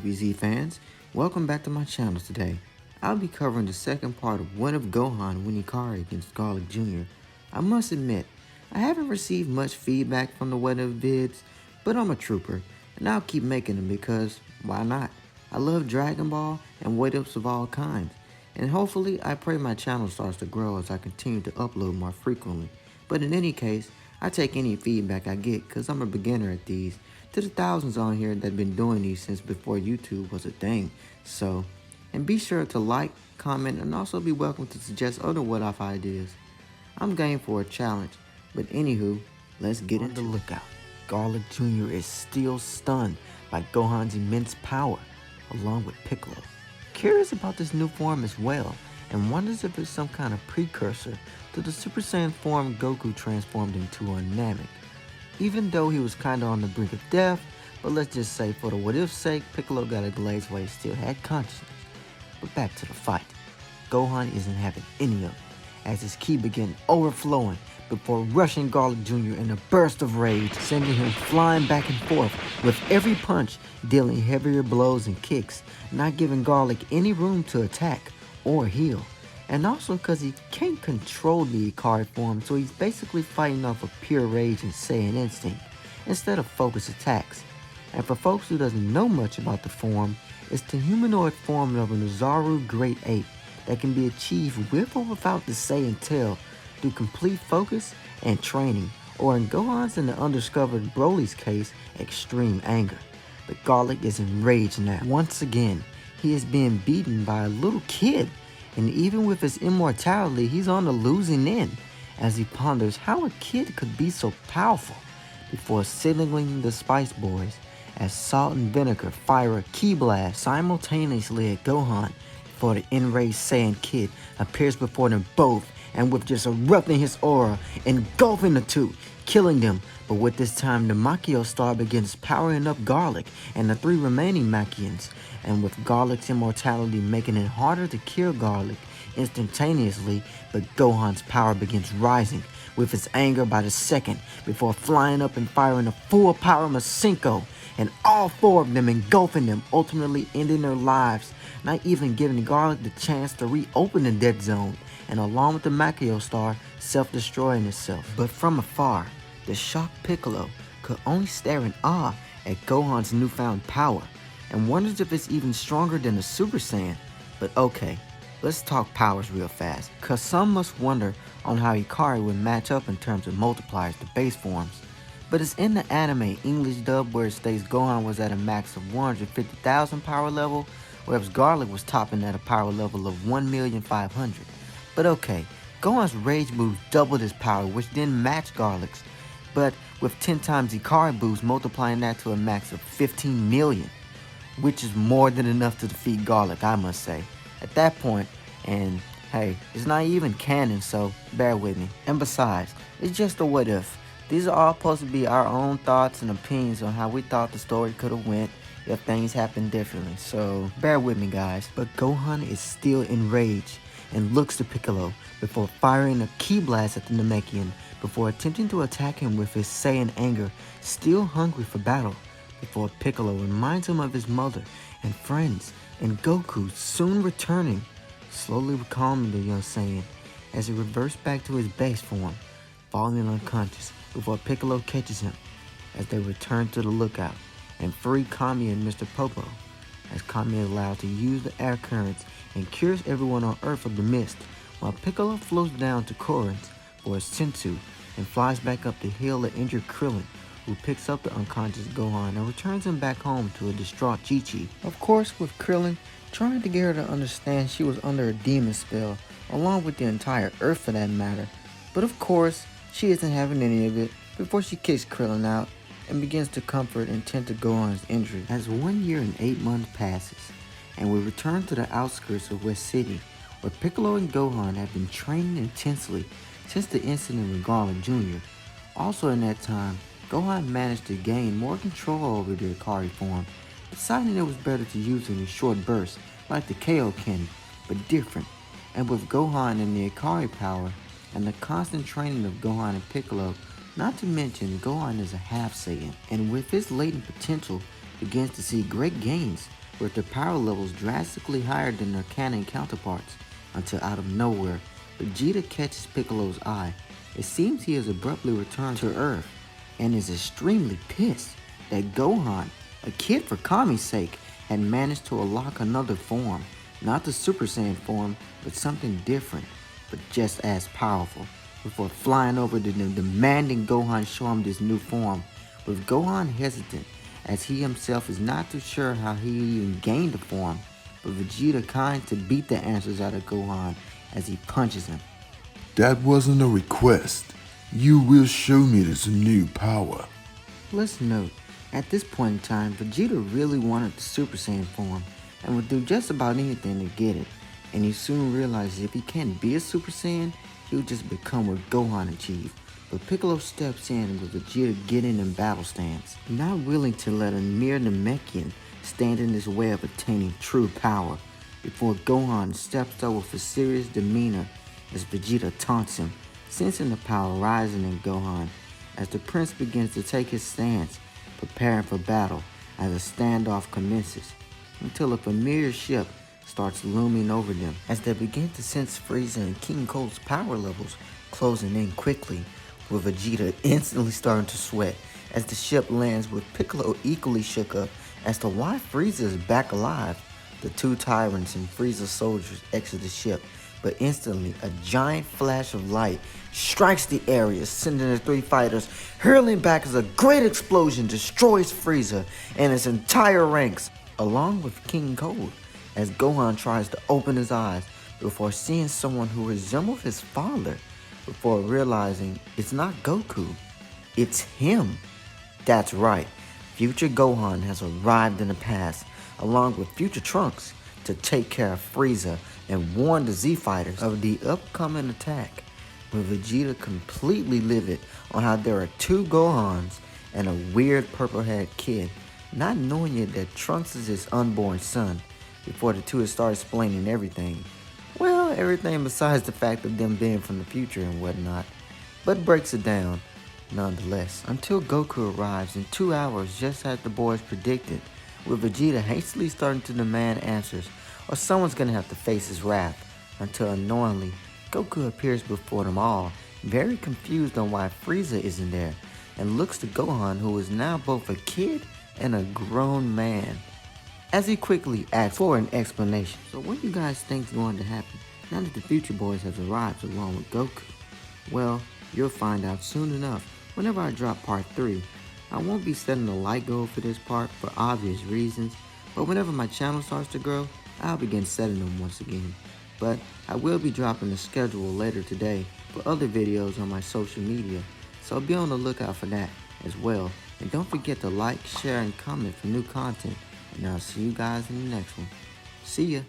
DBZ fans? Welcome back to my channel today. I'll be covering the second part of When of Gohan winning ikari against Garlic Jr. I must admit, I haven't received much feedback from the What If vids, but I'm a trooper, and I'll keep making them because, why not? I love Dragon Ball and What Ifs of all kinds, and hopefully I pray my channel starts to grow as I continue to upload more frequently. But in any case, I take any feedback I get because I'm a beginner at these, to the thousands on here that have been doing these since before YouTube was a thing. So, and be sure to like, comment, and also be welcome to suggest other what if ideas. I'm game for a challenge, but anywho, let's get into the lookout. Garlic Jr. is still stunned by Gohan's immense power, along with Piccolo. Curious about this new form as well, and wonders if it's some kind of precursor to the Super Saiyan form Goku transformed into on Namek. Even though he was kinda on the brink of death, but let's just say for the what if's sake, Piccolo got a glaze while he still had consciousness. But back to the fight. Gohan isn't having any of it, as his ki began overflowing before rushing Garlic Jr. in a burst of rage, sending him flying back and forth, with every punch dealing heavier blows and kicks, not giving Garlic any room to attack or heal. And also because he can't control the Ikari form, so he's basically fighting off of pure rage and Saiyan instinct, instead of focused attacks. And for folks who doesn't know much about the form, it's the humanoid form of a Nazaru Great Ape that can be achieved with or without the Saiyan tail through complete focus and training, or in Gohan's and the undiscovered Broly's case, extreme anger. But Garlic is enraged now. Once again, he is being beaten by a little kid, and even with his immortality, he's on the losing end, as he ponders how a kid could be so powerful, before signaling the Spice Boys as Salt and Vinegar fire a ki blast simultaneously at Gohan before the enraged Saiyan kid appears before them both, and with just erupting his aura, engulfing the two, killing them. But with this time, the Makio star begins powering up Garlic and the three remaining Makians, and with Garlic's immortality making it harder to kill Garlic instantaneously, but Gohan's power begins rising with his anger by the second, before flying up and firing a full power Masenko, and all four of them engulfing them, ultimately ending their lives, not even giving Garlic the chance to reopen the dead zone, and along with the Makio star, self-destroying itself. But from afar, the shocked Piccolo could only stare in awe at Gohan's newfound power, and wonders if it's even stronger than the Super Saiyan. But okay, let's talk powers real fast, cause some must wonder on how Ikari would match up in terms of multipliers to base forms. But it's in the anime English dub where it states Gohan was at a max of 150,000 power level, whereas Garlic was topping at a power level of 1,500,000. But okay, Gohan's rage moves doubled his power, which then matched Garlic's, but with 10 times Ikari boost, multiplying that to a max of 15 million, which is more than enough to defeat Garlic, I must say. At that point, and hey, it's not even canon, so bear with me. And besides, it's just a what if. These are all supposed to be our own thoughts and opinions on how we thought the story could have went if things happened differently, so bear with me guys. But Gohan is still enraged and looks to Piccolo before firing a ki blast at the Namekian, before attempting to attack him with his Saiyan anger, still hungry for battle, before Piccolo reminds him of his mother and friends, and Goku soon returning, slowly calming the young Saiyan as he reverts back to his base form, falling unconscious before Piccolo catches him as they return to the lookout and free Kami and Mr. Popo, as Kami is allowed to use the air currents and cures everyone on Earth of the mist, while Piccolo floats down to Korinth for his senzu and flies back up to heal the injured Krillin, who picks up the unconscious Gohan and returns him back home to a distraught Chi-Chi. Of course, with Krillin trying to get her to understand she was under a demon spell, along with the entire Earth for that matter. But of course, she isn't having any of it before she kicks Krillin out and begins to comfort and tend to Gohan's injury. As 1 year and 8 months passes, and we return to the outskirts of West City, where Piccolo and Gohan have been training intensely since the incident with Garlic Jr. Also in that time, Gohan managed to gain more control over the Ikari form, deciding it was better to use it in short bursts like the KO cannon, but different. And with Gohan and the Ikari power, and the constant training of Gohan and Piccolo, not to mention Gohan is a half Saiyan, and with his latent potential begins to see great gains with their power levels drastically higher than their canon counterparts, until out of nowhere, Vegeta catches Piccolo's eye. It seems he has abruptly returned to Earth, and is extremely pissed that Gohan, a kid for Kami's sake, had managed to unlock another form. Not the Super Saiyan form, but something different, but just as powerful. Before flying over to them, demanding Gohan show him this new form, with Gohan hesitant, as he himself is not too sure how he even gained the form, but Vegeta kind to beat the answers out of Gohan as he punches him. That wasn't a request. You will show me this new power. Let's note, at this point in time, Vegeta really wanted the Super Saiyan form, and would do just about anything to get it, and he soon realizes if he can't be a Super Saiyan, he would just become what Gohan achieved. But Piccolo steps in with Vegeta getting in battle stance, not willing to let a mere Namekian stand in his way of attaining true power, before Gohan steps up with a serious demeanor as Vegeta taunts him, sensing the power rising in Gohan, as the prince begins to take his stance, preparing for battle as a standoff commences, until a familiar ship starts looming over them as they begin to sense Frieza and King Cold's power levels closing in quickly, with Vegeta instantly starting to sweat as the ship lands, with Piccolo equally shook up as to why Frieza is back alive. The two tyrants and Frieza soldiers exit the ship, but instantly a giant flash of light strikes the area, sending the three fighters hurling back as a great explosion destroys Frieza and his entire ranks, along with King Cold, as Gohan tries to open his eyes before seeing someone who resembles his father, before realizing it's not Goku, it's him. That's right, future Gohan has arrived in the past, along with future Trunks, to take care of Frieza and warn the Z-Fighters of the upcoming attack, with Vegeta completely livid on how there are two Gohans and a weird purple-haired kid, not knowing yet that Trunks is his unborn son, before the two start explaining everything. Well, everything besides the fact of them being from the future and whatnot, but breaks it down nonetheless, until Goku arrives in 2 hours just as the boys predicted, with Vegeta hastily starting to demand answers, or someone's gonna have to face his wrath, until unknowingly, Goku appears before them all, very confused on why Frieza isn't there, and looks to Gohan, who is now both a kid and a grown man, as he quickly asks for an explanation. So what do you guys think is going to happen now that the Future Boys have arrived along with Goku? Well, you'll find out soon enough whenever I drop part 3. I won't be setting a like goal for this part for obvious reasons, but whenever my channel starts to grow, I'll begin setting them once again. But I will be dropping a schedule later today for other videos on my social media, so be on the lookout for that as well. And don't forget to like, share, and comment for new content. And I'll see you guys in the next one. See ya.